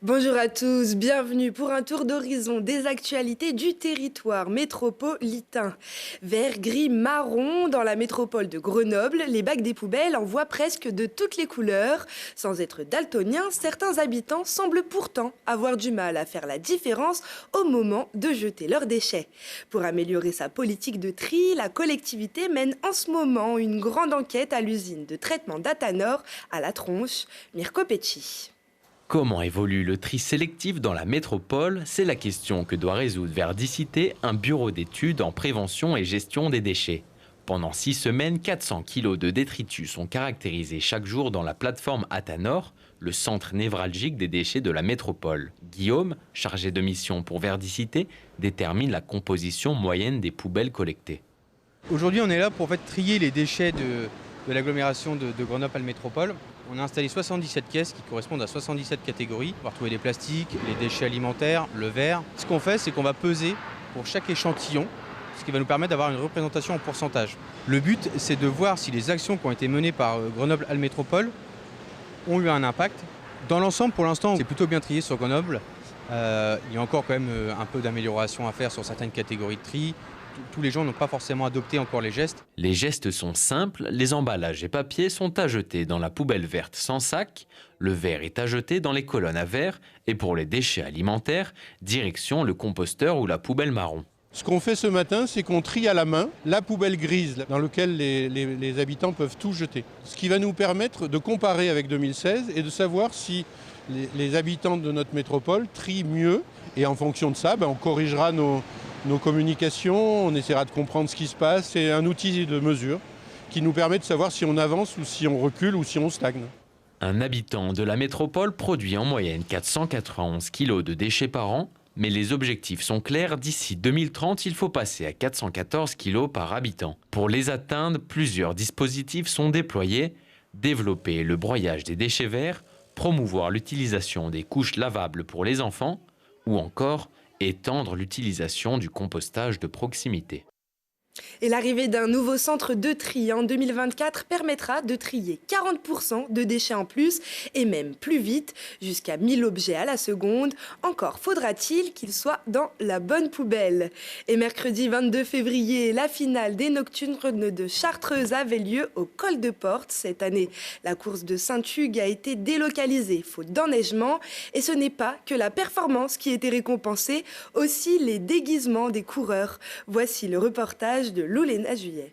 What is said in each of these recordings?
Bonjour à tous, bienvenue pour un tour d'horizon des actualités du territoire métropolitain. Vert, gris, marron, dans la métropole de Grenoble, les bacs des poubelles en voient presque de toutes les couleurs. Sans être daltoniens, certains habitants semblent pourtant avoir du mal à faire la différence au moment de jeter leurs déchets. Pour améliorer sa politique de tri, la collectivité mène en ce moment une grande enquête à l'usine de traitement d'Atanor à La Tronche. Mirko Pecci. Comment évolue le tri sélectif dans la métropole? C'est la question que doit résoudre Verdicité, un bureau d'études en prévention et gestion des déchets. Pendant 6 semaines, 400 kilos de détritus sont caractérisés chaque jour dans la plateforme Atanor, le centre névralgique des déchets de la métropole. Guillaume, chargé de mission pour Verdicité, détermine la composition moyenne des poubelles collectées. Aujourd'hui, on est là pour trier les déchets de l'agglomération de Grenoble Métropole. On a installé 77 caisses qui correspondent à 77 catégories. On va retrouver des plastiques, les déchets alimentaires, le verre. Ce qu'on fait, c'est qu'on va peser pour chaque échantillon, ce qui va nous permettre d'avoir une représentation en pourcentage. Le but, c'est de voir si les actions qui ont été menées par Grenoble Métropole ont eu un impact. Dans l'ensemble, pour l'instant, c'est plutôt bien trié sur Grenoble. Il y a encore quand même un peu d'amélioration à faire sur certaines catégories de tri. Tous les gens n'ont pas forcément adopté encore les gestes. Les gestes sont simples, les emballages et papiers sont à jeter dans la poubelle verte sans sac, le verre est à jeter dans les colonnes à verre et pour les déchets alimentaires, direction le composteur ou la poubelle marron. Ce qu'on fait ce matin, c'est qu'on trie à la main la poubelle grise dans laquelle les habitants peuvent tout jeter. Ce qui va nous permettre de comparer avec 2016 et de savoir si les habitants de notre métropole trient mieux. Et en fonction de ça, on corrigera nos communications, on essaiera de comprendre ce qui se passe. C'est un outil de mesure qui nous permet de savoir si on avance ou si on recule ou si on stagne. Un habitant de la métropole produit en moyenne 491 kg de déchets par an, mais les objectifs sont clairs, d'ici 2030, il faut passer à 414 kg par habitant. Pour les atteindre, plusieurs dispositifs sont déployés, développer le broyage des déchets verts, promouvoir l'utilisation des couches lavables pour les enfants, ou encore étendre l'utilisation du compostage de proximité. Et l'arrivée d'un nouveau centre de tri en 2024 permettra de trier 40% de déchets en plus et même plus vite, jusqu'à 1000 objets à la seconde. Encore faudra-t-il qu'ils soient dans la bonne poubelle. Et mercredi 22 février, la finale des Nocturnes de Chartreuse avait lieu au Col de Porte. Cette année, la course de Saint-Hugues a été délocalisée faute d'enneigement. Et ce n'est pas que la performance qui était récompensée, aussi les déguisements des coureurs. Voici le reportage de Loulena Juillet.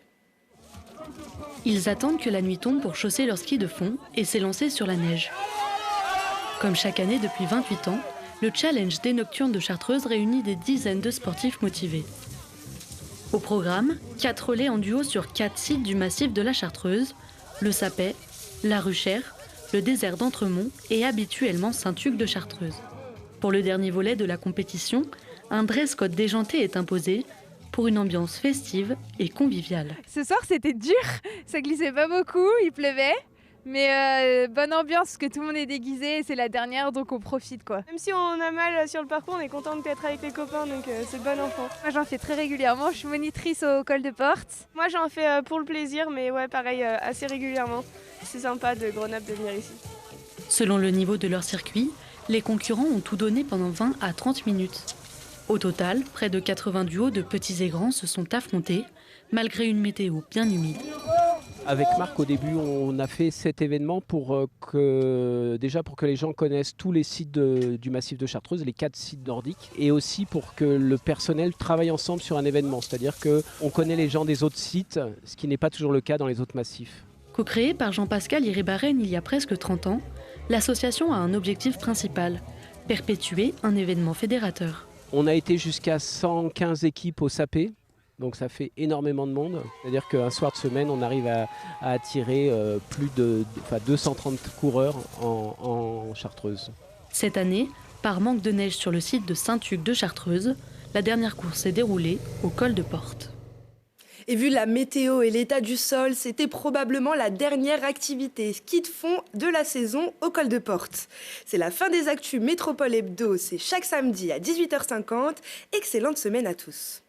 Ils attendent que la nuit tombe pour chausser leur ski de fond et s'élancer sur la neige. Comme chaque année depuis 28 ans, le challenge des Nocturnes de Chartreuse réunit des dizaines de sportifs motivés. Au programme, 4 relais en duo sur 4 sites du massif de la Chartreuse, le Sapet, la Ruchère, le désert d'Entremont et habituellement Saint-Hugues de Chartreuse. Pour le dernier volet de la compétition, un dress code déjanté est imposé pour une ambiance festive et conviviale. Ce soir, c'était dur, ça glissait pas beaucoup, il pleuvait, mais bonne ambiance parce que tout le monde est déguisé, c'est la dernière donc on profite quoi. Même si on a mal sur le parcours, on est content d'être avec les copains donc c'est bon enfant. Moi j'en fais très régulièrement, je suis monitrice au Col de Porte. Moi j'en fais pour le plaisir mais ouais pareil assez régulièrement. C'est sympa de Grenoble de venir ici. Selon le niveau de leur circuit, les concurrents ont tout donné pendant 20 à 30 minutes. Au total, près de 80 duos de petits et grands se sont affrontés, malgré une météo bien humide. Avec Marc, au début, on a fait cet événement pour que les gens connaissent tous les sites du massif de Chartreuse, les 4 sites nordiques, et aussi pour que le personnel travaille ensemble sur un événement. C'est-à-dire qu'on connaît les gens des autres sites, ce qui n'est pas toujours le cas dans les autres massifs. Co-créée par Jean-Pascal Iribarren il y a presque 30 ans, l'association a un objectif principal, perpétuer un événement fédérateur. On a été jusqu'à 115 équipes au Sapé, donc ça fait énormément de monde. C'est-à-dire qu'un soir de semaine, on arrive à attirer plus de 230 coureurs en Chartreuse. Cette année, par manque de neige sur le site de Saint-Hugues de Chartreuse, la dernière course s'est déroulée au Col de Porte. Et vu la météo et l'état du sol, c'était probablement la dernière activité ski de fond de la saison au Col de Porte. C'est la fin des actus Métropole Hebdo, c'est chaque samedi à 18h50. Excellente semaine à tous.